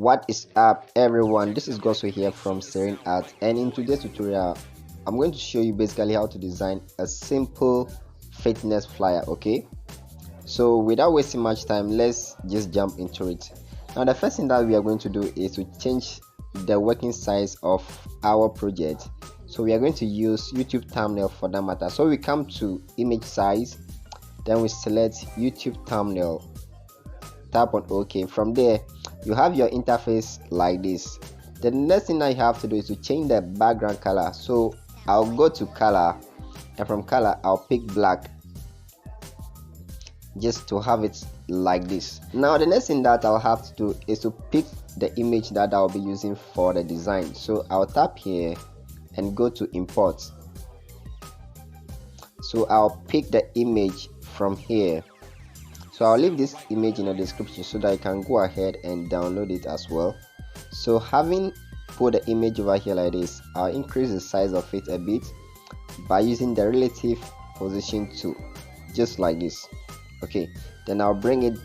What is up, everyone? This is Goso here from Serene Art, and in today's tutorial I'm going to show you basically how to design a simple fitness flyer. Okay, so without wasting much time, let's just jump into it. Now the first thing that we are going to do is to change the working size of our project. So we are going to use YouTube thumbnail for that matter. So we come to image size, then we select YouTube thumbnail, tap on OK. From there you have your interface like this. The next thing I have to do is to change the background color. So I'll go to color, and from color I'll pick black, just to have it like this. Now the next thing that I'll have to do is to pick the image that I'll be using for the design. So I'll tap here and go to import. So I'll pick the image from here. So I'll leave this image in the description so that you can go ahead and download it as well. So having put the image over here like this, I'll increase the size of it a bit by using the relative position tool, just like this. Okay, then I'll bring it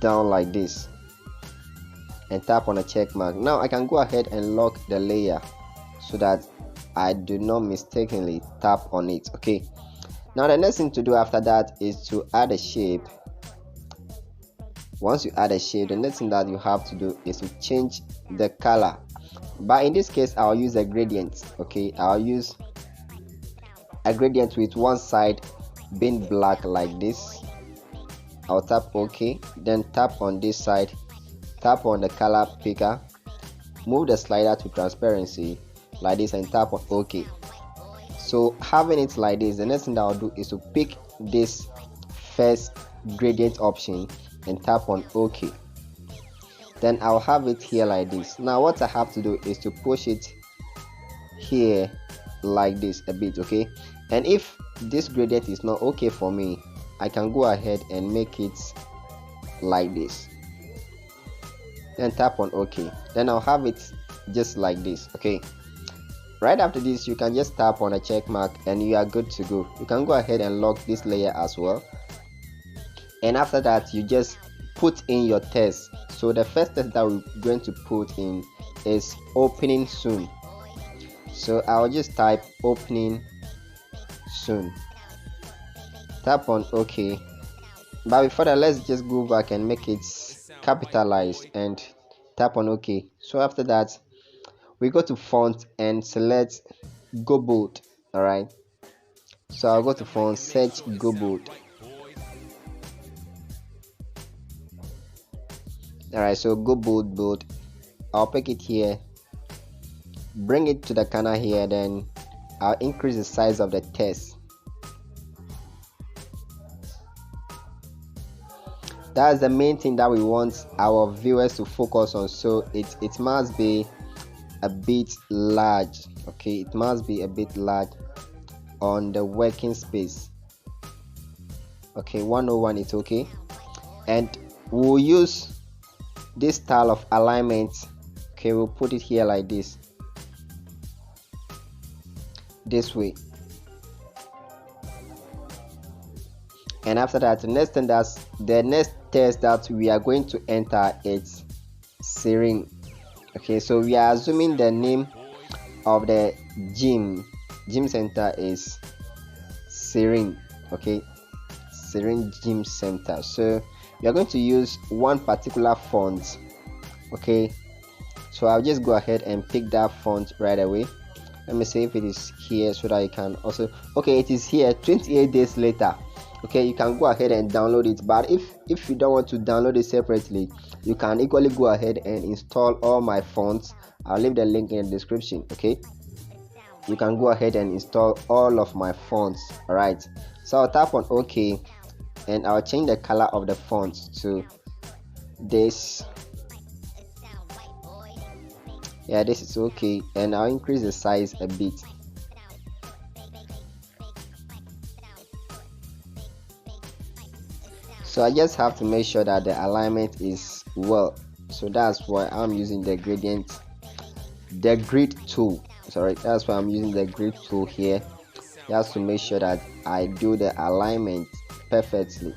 down like this and tap on a check mark. Now I can go ahead and lock the layer so that I do not mistakenly tap on it. Okay, now the next thing to do after that is to add a shape. Once you add a shape, the next thing that you have to do is to change the color. But in this case I'll use a gradient. Okay, I'll use a gradient with one side being black like this. I'll tap OK, then tap on this side, tap on the color picker, move the slider to transparency like this, and tap on OK. So having it like this, the next thing that I'll do is to pick this first gradient option and tap on OK. Then I'll have it here like this. Now what I have to do is to push it here like this a bit. Okay, and if this gradient is not okay for me, I can go ahead and make it like this, then tap on OK. Then I'll have it just like this. Okay, right after this you can just tap on a check mark and you are good to go. You can go ahead and lock this layer as well, and after that you just put in your text. So the first text that we're going to put in is opening soon. So I'll just type opening soon, tap on OK. But before that, let's just go back and make it capitalized and tap on OK. So after that we go to font and select go bold. Alright, so I'll go to font, search go bold. Alright, so go bold. I'll pick it here, bring it to the corner here, then I'll increase the size of the text. That's the main thing that we want our viewers to focus on. So it must be a bit large. Okay, it must be a bit large on the working space. Okay, 101 is okay, and we'll use this style of alignment. Okay, we'll put it here like this way, and after that the next test that we are going to enter is Serene. Okay, so we are assuming the name of the gym center is Serene. Okay, Serene Gym Center. So we are going to use one particular font. Okay, so I'll just go ahead and pick that font right away. Let me see if it is here so that you can also, okay, it is here. 28 days later. Okay, you can go ahead and download it, but if you don't want to download it separately, you can equally go ahead and install all my fonts. I'll leave the link in the description. Okay, you can go ahead and install all of my fonts. All right, so I'll tap on OK, and I'll change the color of the font to this. Yeah, this is okay, and I'll increase the size a bit. So I just have to make sure that the alignment is well. So that's why I'm using the grid tool. Sorry, that's why I'm using the grid tool here, just to make sure that I do the alignment perfectly.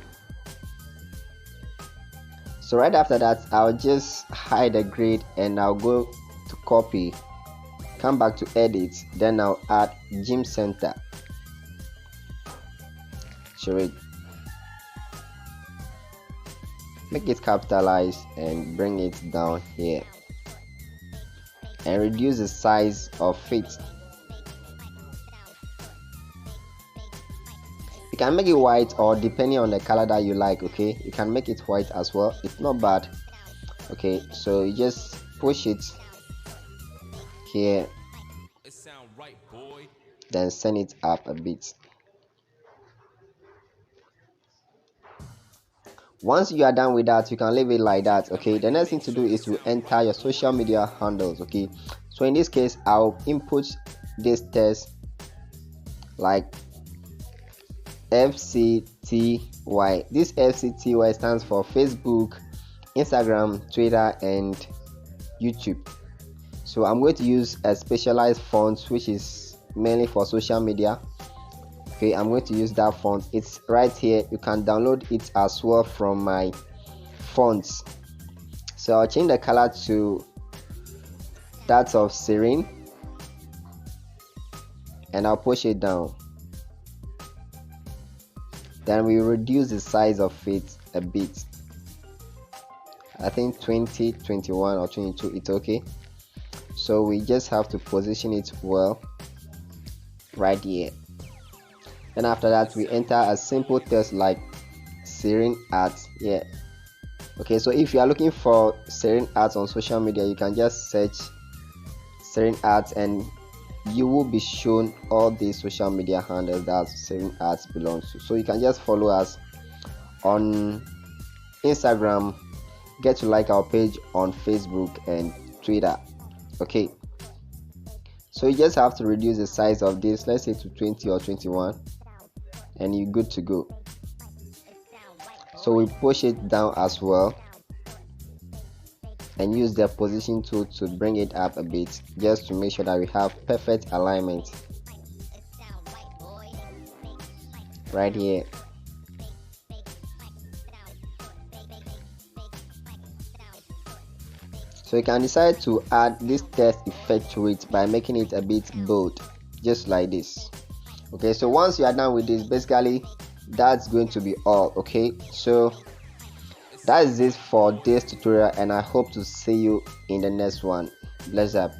So right after that, I'll just hide the grid and I'll go to copy, come back to edit, then I'll add gym center, Serene, make it capitalized and bring it down here and reduce the size of it. You can make it white, or depending on the color that you like, okay, you can make it white as well, it's not bad. Okay, so you just push it here, then send it up a bit. Once you are done with that, you can leave it like that. Okay, the next thing to do is to enter your social media handles. Okay, so in this case, I'll input this text like FCTY. This FCTY stands for Facebook, Instagram, Twitter, and YouTube. So I'm going to use a specialized font which is mainly for social media. Okay, I'm going to use that font. It's right here. You can download it as well from my fonts. So I'll change the color to that of Serene and I'll push it down. Then we reduce the size of it a bit. I think 20, 21 or 22, it's okay. So we just have to position it well right here. Then after that, we enter a simple text like Serene Art here. Okay, so if you are looking for Serene Art on social media, you can just search Serene Art and you will be shown all the social media handles that Serene Art belongs to. So you can just follow us on Instagram, get to like our page on Facebook and Twitter. Okay, so you just have to reduce the size of this, let's say to 20 or 21, and you're good to go. So we push it down as well and use the position tool to bring it up a bit, just to make sure that we have perfect alignment right here. So you can decide to add this text effect to it by making it a bit bold, just like this. Okay, so once you are done with this, basically that's going to be all. Okay, so that is it for this tutorial and I hope to see you in the next one. Bless up.